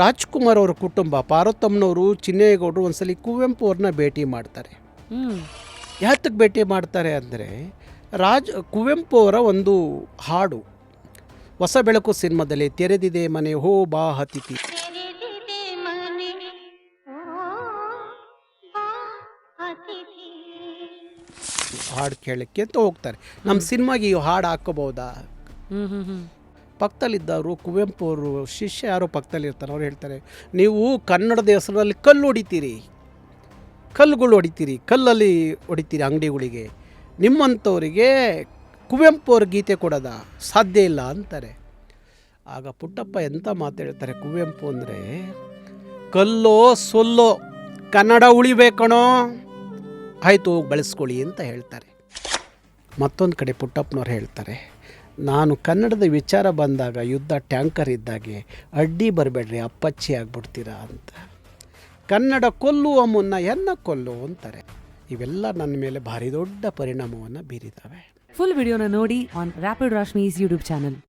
ರಾಜ್ಕುಮಾರ್ ಅವ್ರ ಕುಟುಂಬ ಪಾರ್ವತಮ್ಮನವರು ಚಿನ್ನೇಗೌಡರು ಒಂದ್ಸಲಿ ಕುವೆಂಪು ಅವ್ರನ್ನ ಭೇಟಿ ಮಾಡ್ತಾರೆ. ಯಾತಕ್ಕೆ ಭೇಟಿ ಮಾಡ್ತಾರೆ ಅಂದರೆ ಕುವೆಂಪು ಅವರ ಒಂದು ಹಾಡು ಹೊಸ ಬೆಳಕು ಸಿನಿಮಾದಲ್ಲಿ ತೆರೆದಿದೆ ಮನೆ ಹೋ ಬಾ ಅತಿಥಿ ಹಾಡು ಕೇಳಕ್ಕೆ ಅಂತ ಹೋಗ್ತಾರೆ. ನಮ್ಮ ಸಿನಿಮಾಗೆ ಈ ಹಾಡು ಹಾಕೋಬೋದಾ? ಪಕ್ಕದಲ್ಲಿದ್ದವರು ಕುವೆಂಪು ಅವರು ಶಿಷ್ಯ ಯಾರೋ ಪಕ್ಕದಲ್ಲಿ ಇರ್ತಾರೆ, ಅವ್ರು ಹೇಳ್ತಾರೆ, ನೀವು ಕನ್ನಡದ ಹೆಸರಲ್ಲಿ ಕಲ್ಲುಗಳು ಹೊಡಿತೀರಿ, ಕಲ್ಲಲ್ಲಿ ಹೊಡಿತೀರಿ ಅಂಗಡಿಗಳಿಗೆ, ನಿಮ್ಮಂಥವರಿಗೆ ಕುವೆಂಪು ಅವ್ರ ಗೀತೆ ಕೊಡೋದ ಸಾಧ್ಯ ಇಲ್ಲ ಅಂತಾರೆ. ಆಗ ಪುಟ್ಟಪ್ಪ ಎಂಥ ಮಾತು ಹೇಳ್ತಾರೆ, ಕುವೆಂಪು ಅಂದರೆ ಕಲ್ಲೋ ಸೊಲ್ಲೋ ಕನ್ನಡ ಉಳಿಬೇಕಣೋ, ಆಯಿತು ಬಳಸ್ಕೊಳ್ಳಿ ಅಂತ ಹೇಳ್ತಾರೆ. ಮತ್ತೊಂದು ಕಡೆ ಪುಟ್ಟಪ್ಪನವ್ರು ಹೇಳ್ತಾರೆ, ನಾನು ಕನ್ನಡದ ವಿಚಾರ ಬಂದಾಗ ಯುದ್ಧ ಟ್ಯಾಂಕರ್ ಇದ್ದಾಗೆ ಅಡ್ಡಿ ಬರಬೇಡ್ರಿ ಅಪ್ಪಚ್ಚಿ ಆಗ್ಬಿಡ್ತೀರಾ ಅಂತ. ಕನ್ನಡ ಕೊಲ್ಲುವ ಮುನ್ನ ಎನ್ನ ಕೊಲ್ಲು ಅಂತಾರೆ. ಇವೆಲ್ಲ ನನ್ನ ಮೇಲೆ ಭಾರಿ ದೊಡ್ಡ ಪರಿಣಾಮವನ್ನು ಬೀರಿದ್ದಾವೆ. ಫುಲ್ ವಿಡಿಯೋನ ನೋಡಿ ಆನ್ ರ್ಯಾಪಿಡ್ ರಾಶ್ಮೀಸ್ ಯೂಟ್ಯೂಬ್ ಚಾನಲ್.